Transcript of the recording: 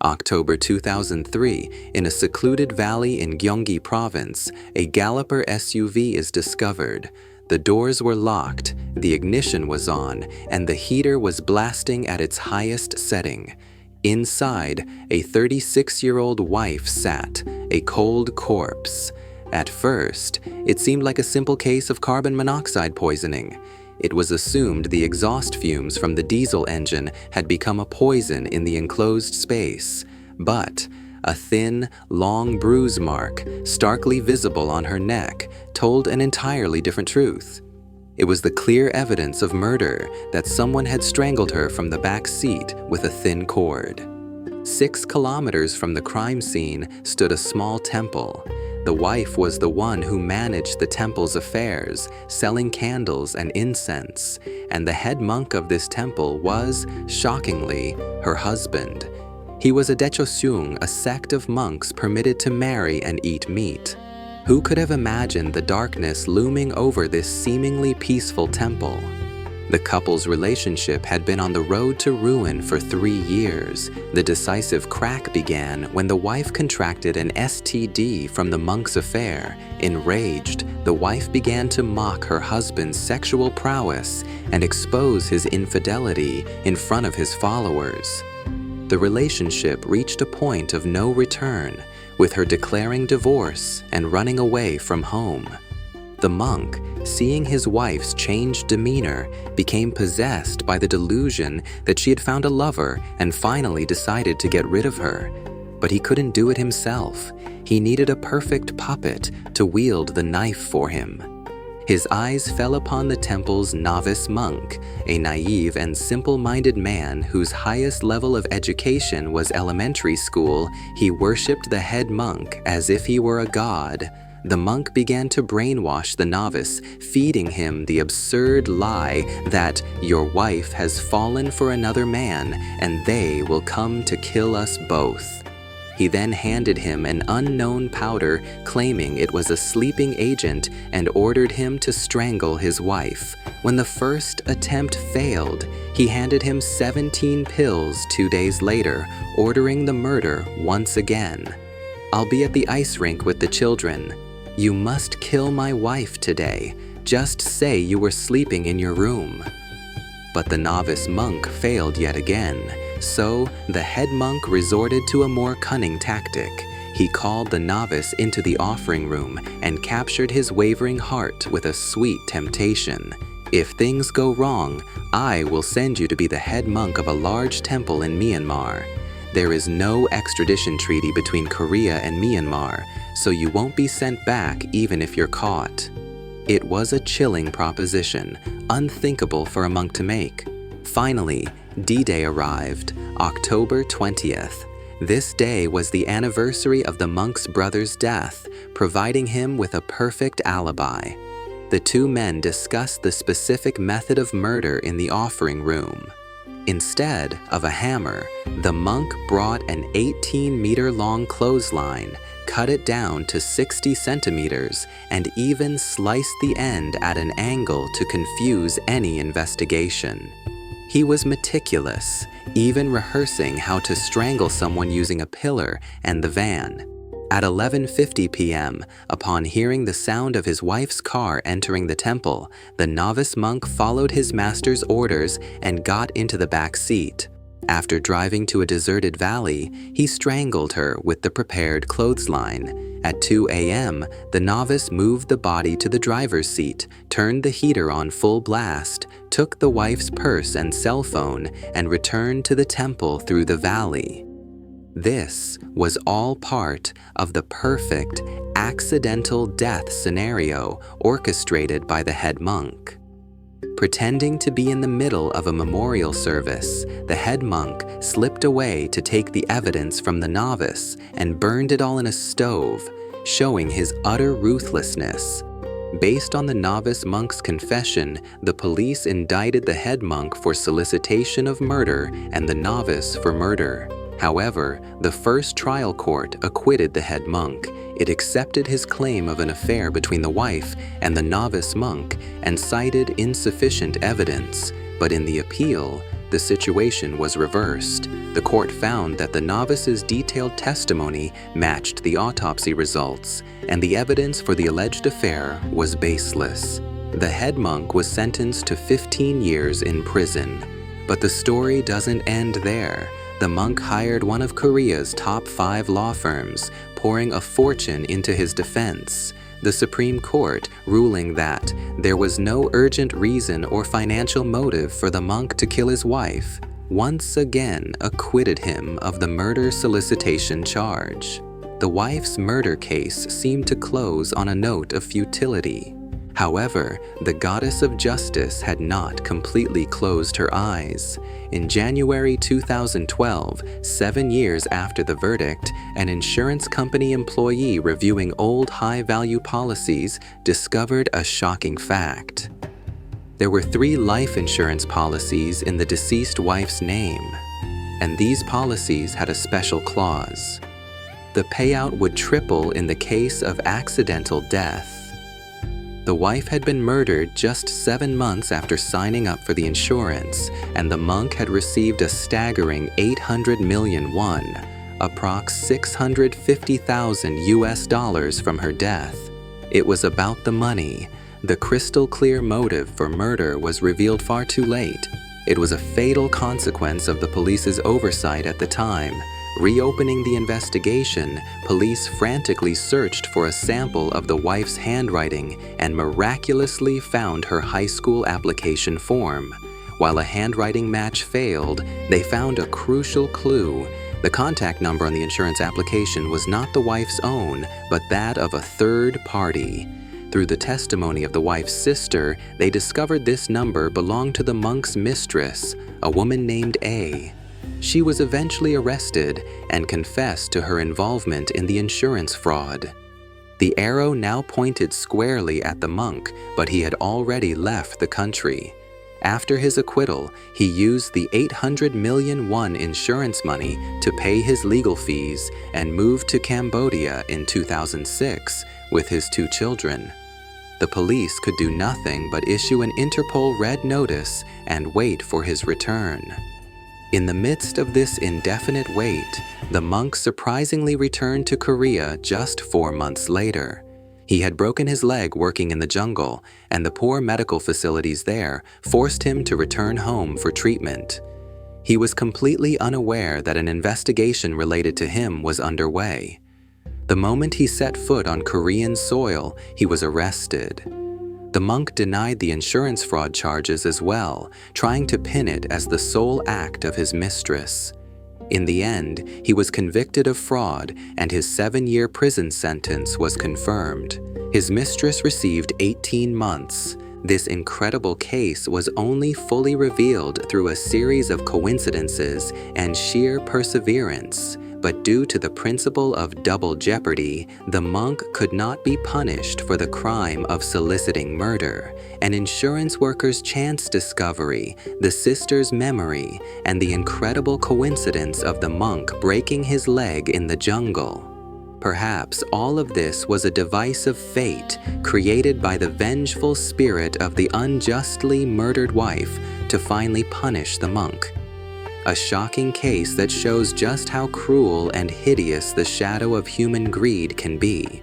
October 2003, in a secluded valley in Gyeonggi Province, a Galloper SUV is discovered. The doors were locked, the ignition was on, and the heater was blasting at its highest setting. Inside, a 36-year-old wife sat, a cold corpse. At first, it seemed like a simple case of carbon monoxide poisoning. It was assumed the exhaust fumes from the diesel engine had become a poison in the enclosed space. But a thin, long bruise mark, starkly visible on her neck, told an entirely different truth. It was the clear evidence of murder, that someone had strangled her from the back seat with a thin cord. 6 kilometers from the crime scene stood a small temple. The wife was the one who managed the temple's affairs, selling candles and incense, and the head monk of this temple was, shockingly, her husband. He was a daechoseung, a sect of monks permitted to marry and eat meat. Who could have imagined the darkness looming over this seemingly peaceful temple? The couple's relationship had been on the road to ruin for 3 years. The decisive crack began when the wife contracted an STD from the monk's affair. Enraged, the wife began to mock her husband's sexual prowess and expose his infidelity in front of his followers. The relationship reached a point of no return, with her declaring divorce and running away from home. The monk, seeing his wife's changed demeanor, became possessed by the delusion that she had found a lover and finally decided to get rid of her. But he couldn't do it himself. He needed a perfect puppet to wield the knife for him. His eyes fell upon the temple's novice monk, a naive and simple-minded man whose highest level of education was elementary school. He worshipped the head monk as if he were a god. The monk began to brainwash the novice, feeding him the absurd lie that your wife has fallen for another man and they will come to kill us both. He then handed him an unknown powder, claiming it was a sleeping agent, and ordered him to strangle his wife. When the first attempt failed, he handed him 17 pills 2 days later, ordering the murder once again. "I'll be at the ice rink with the children. You must kill my wife today. Just say you were sleeping in your room." But the novice monk failed yet again. So, the head monk resorted to a more cunning tactic. He called the novice into the offering room and captured his wavering heart with a sweet temptation. "If things go wrong, I will send you to be the head monk of a large temple in Myanmar. There is no extradition treaty between Korea and Myanmar, so you won't be sent back even if you're caught." It was a chilling proposition, unthinkable for a monk to make. Finally, D-Day arrived, October 20th. This day was the anniversary of the monk's brother's death, providing him with a perfect alibi. The two men discussed the specific method of murder in the offering room. Instead of a hammer, the monk brought an 18-meter-long clothesline, cut it down to 60 centimeters, and even sliced the end at an angle to confuse any investigation. He was meticulous, even rehearsing how to strangle someone using a pillar and the van. At 11:50 p.m., upon hearing the sound of his wife's car entering the temple, the novice monk followed his master's orders and got into the back seat. After driving to a deserted valley, he strangled her with the prepared clothesline. At 2 a.m., the novice moved the body to the driver's seat, turned the heater on full blast, took the wife's purse and cell phone, and returned to the temple through the valley. This was all part of the perfect, accidental death scenario orchestrated by the head monk. Pretending to be in the middle of a memorial service, the head monk slipped away to take the evidence from the novice and burned it all in a stove, showing his utter ruthlessness. Based on the novice monk's confession, the police indicted the head monk for solicitation of murder and the novice for murder. However, the first trial court acquitted the head monk. It accepted his claim of an affair between the wife and the novice monk and cited insufficient evidence. But in the appeal, the situation was reversed. The court found that the novice's detailed testimony matched the autopsy results, and the evidence for the alleged affair was baseless. The head monk was sentenced to 15 years in prison. But the story doesn't end there. The monk hired one of Korea's top 5 law firms, pouring a fortune into his defense. The Supreme Court ruling that there was no urgent reason or financial motive for the monk to kill his wife, once again acquitted him of the murder solicitation charge. The wife's murder case seemed to close on a note of futility. However, the goddess of justice had not completely closed her eyes. In January 2012, 7 years after the verdict, an insurance company employee reviewing old high-value policies discovered a shocking fact. There were 3 life insurance policies in the deceased wife's name, and these policies had a special clause. The payout would triple in the case of accidental death. The wife had been murdered just 7 months after signing up for the insurance, and the monk had received a staggering 800 million won, approx $650,000 from her death. It was about the money. The crystal clear motive for murder was revealed far too late. It was a fatal consequence of the police's oversight at the time. Reopening the investigation, police frantically searched for a sample of the wife's handwriting and miraculously found her high school application form. While a handwriting match failed, they found a crucial clue. The contact number on the insurance application was not the wife's own, but that of a third party. Through the testimony of the wife's sister, they discovered this number belonged to the monk's mistress, a woman named A. She was eventually arrested and confessed to her involvement in the insurance fraud. The arrow now pointed squarely at the monk, but he had already left the country. After his acquittal, he used the 800 million won insurance money to pay his legal fees and moved to Cambodia in 2006 with his 2 children. The police could do nothing but issue an Interpol red notice and wait for his return. In the midst of this indefinite wait, the monk surprisingly returned to Korea just 4 months later. He had broken his leg working in the jungle, and the poor medical facilities there forced him to return home for treatment. He was completely unaware that an investigation related to him was underway. The moment he set foot on Korean soil, he was arrested. The monk denied the insurance fraud charges as well, trying to pin it as the sole act of his mistress. In the end, he was convicted of fraud, and his 7-year prison sentence was confirmed. His mistress received 18 months. This incredible case was only fully revealed through a series of coincidences and sheer perseverance. But due to the principle of double jeopardy, the monk could not be punished for the crime of soliciting murder. An insurance worker's chance discovery, the sister's memory, and the incredible coincidence of the monk breaking his leg in the jungle. Perhaps all of this was a device of fate created by the vengeful spirit of the unjustly murdered wife to finally punish the monk. A shocking case that shows just how cruel and hideous the shadow of human greed can be.